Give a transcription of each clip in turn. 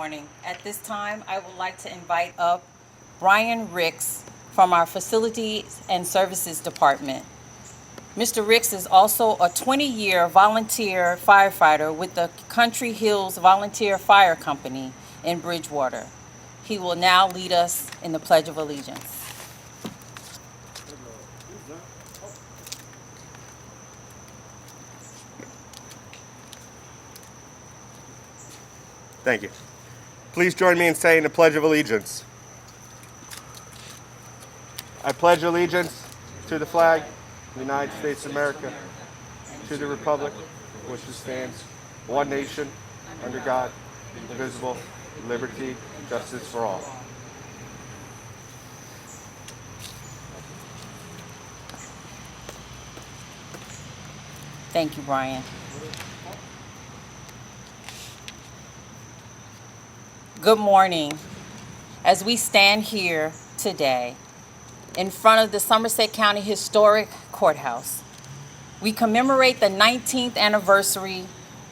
morning. At this time, I would like to invite up Brian Ricks from our Facilities and Services Department. Mr. Ricks is also a 20-year volunteer firefighter with the Country Hills Volunteer Fire Company in Bridgewater. He will now lead us in the Pledge of Allegiance. Thank you. Please join me in saying the Pledge of Allegiance. I pledge allegiance to the flag of the United States of America, to the republic which stands, one nation, under God, indivisible, with liberty and justice for all. Thank you, Brian. Good morning. As we stand here today in front of the Somerset County Historic Courthouse, we commemorate the 19th anniversary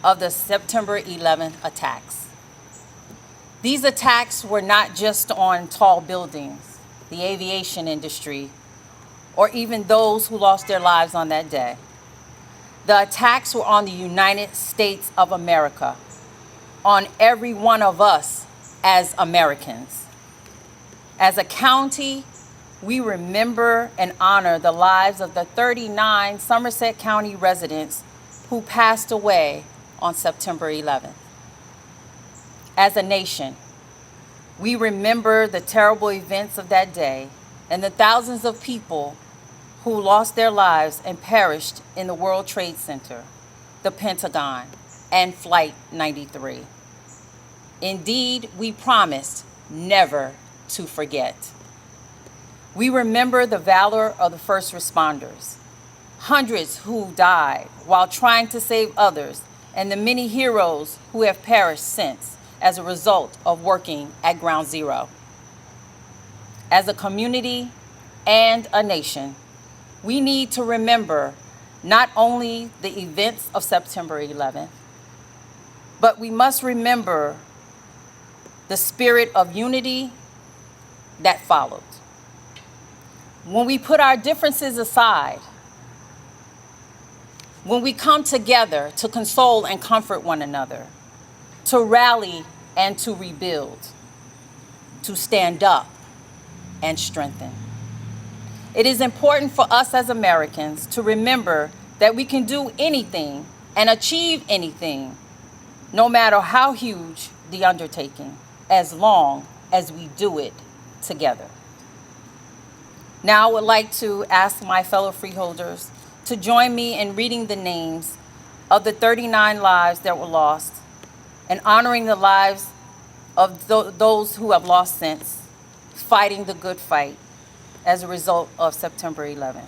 of the September 11th attacks. These attacks were not just on tall buildings, the aviation industry, or even those who lost their lives on that day. The attacks were on the United States of America, on every one of us as Americans. As a county, we remember and honor the lives of the 39 Somerset County residents who passed away on September 11th. As a nation, we remember the terrible events of that day and the thousands of people who lost their lives and perished in the World Trade Center, the Pentagon, and Flight 93. Indeed, we promise never to forget. We remember the valor of the first responders, hundreds who died while trying to save others, and the many heroes who have perished since as a result of working at Ground Zero. As a community and a nation, we need to remember not only the events of September 11th, but we must remember the spirit of unity that followed. When we put our differences aside, when we come together to console and comfort one another, to rally and to rebuild, to stand up and strengthen. It is important for us as Americans to remember that we can do anything and achieve anything, no matter how huge the undertaking, as long as we do it together. Now I would like to ask my fellow freeholders to join me in reading the names of the 39 lives that were lost and honoring the lives of those who have lost since, fighting the good fight as a result of September 11th.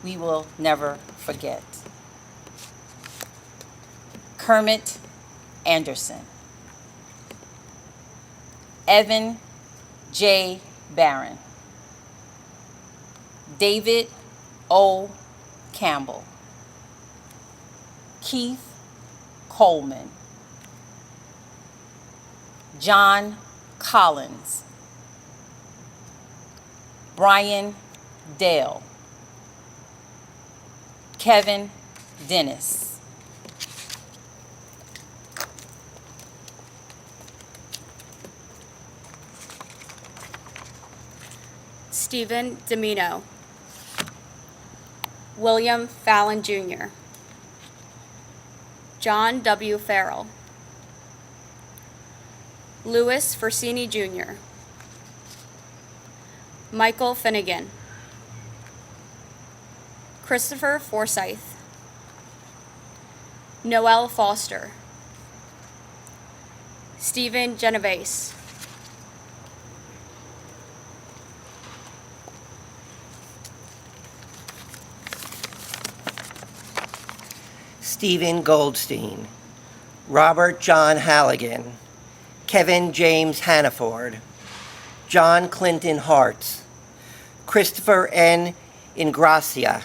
We will never forget. Kermit Anderson, Evan J. Barron, David O. Campbell, Keith Coleman, John Collins, Brian Dale, Kevin Dennis, Stephen Dimino, William Fallon Jr., John W. Farrell, Louis Fersini Jr., Michael Finnegan, Christopher Forsythe, Noel Foster, Stephen Genovese, Stephen Goldstein, Robert John Halligan, Kevin James Hanna-ford, John Clinton Hartz, Christopher N. Ingrassia,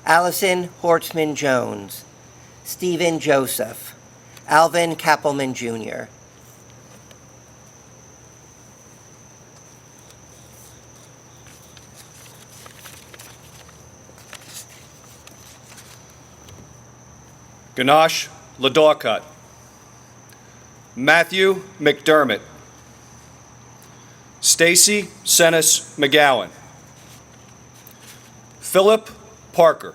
Allison Horstmann Jones, Stephen Joseph, Alvin Kappelmann Jr., Ganesh Ladkat, Matthew McDermott, Stacey Sennas McGowan, Philip Parker,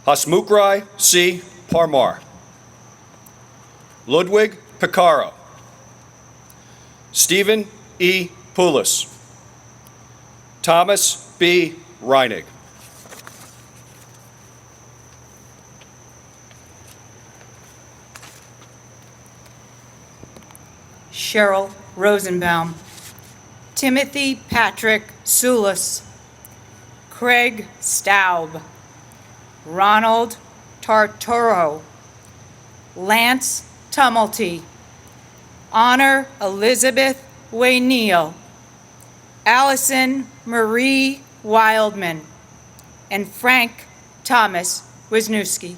Hashmukhrai C. Parmar, Ludwig Picarro, Stephen E. Poulos, Thomas B. Reinig. Sheryl Rosenbaum, Timothy Patrick Sulis, Craig Staub, Ronald Tarturo, Lance Tumulty, Honor Elizabeth Wayneal, Allison Marie Wildman, and Frank Thomas Wisniewski.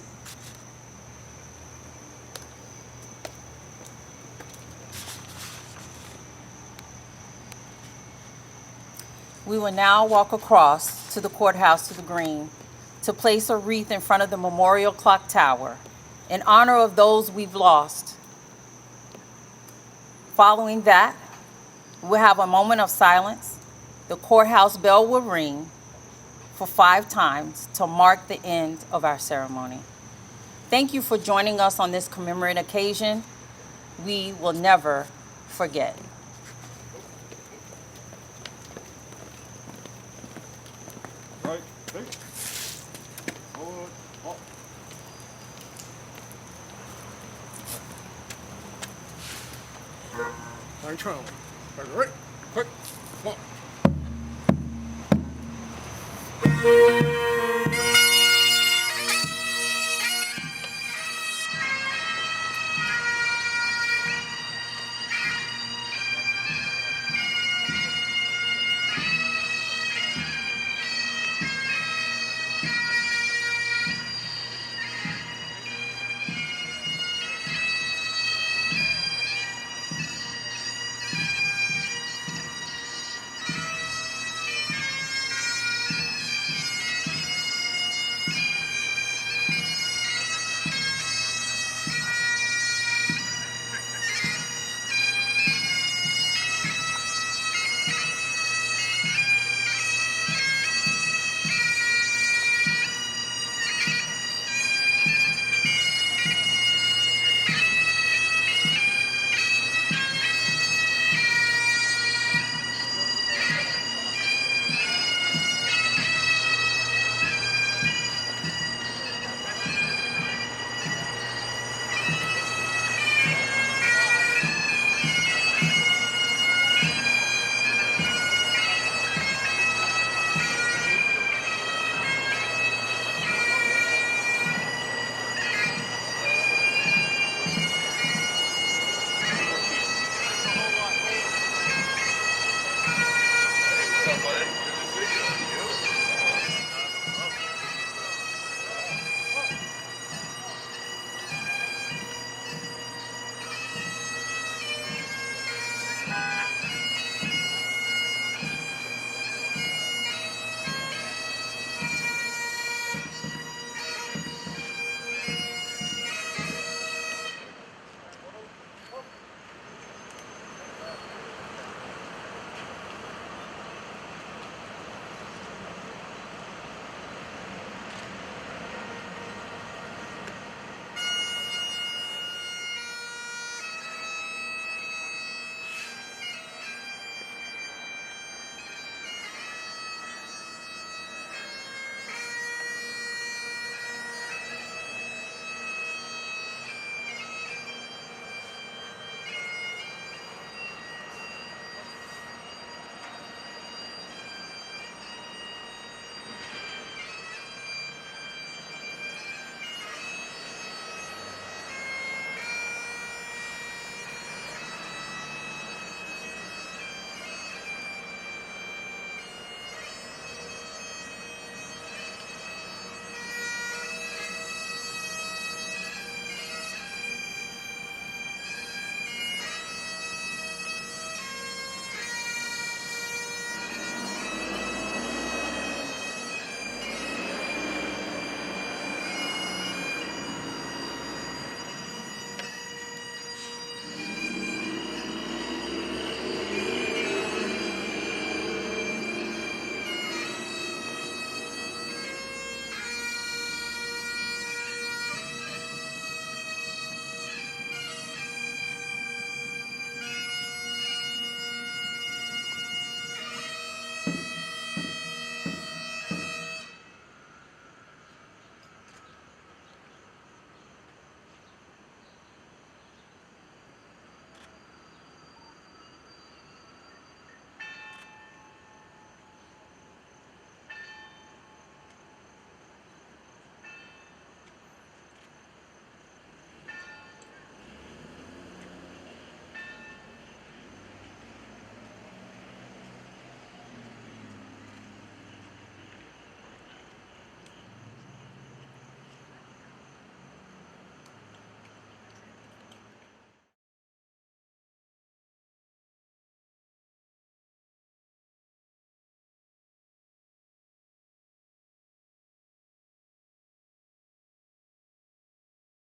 We will now walk across to the courthouse to the green to place a wreath in front of the memorial clock tower in honor of those we've lost. Following that, we'll have a moment of silence. The courthouse bell will ring for 5 times to mark the end of our ceremony. Thank you for joining us on this commemorative occasion. We will never forget. Right, take. Forward, up. Right, right, quick.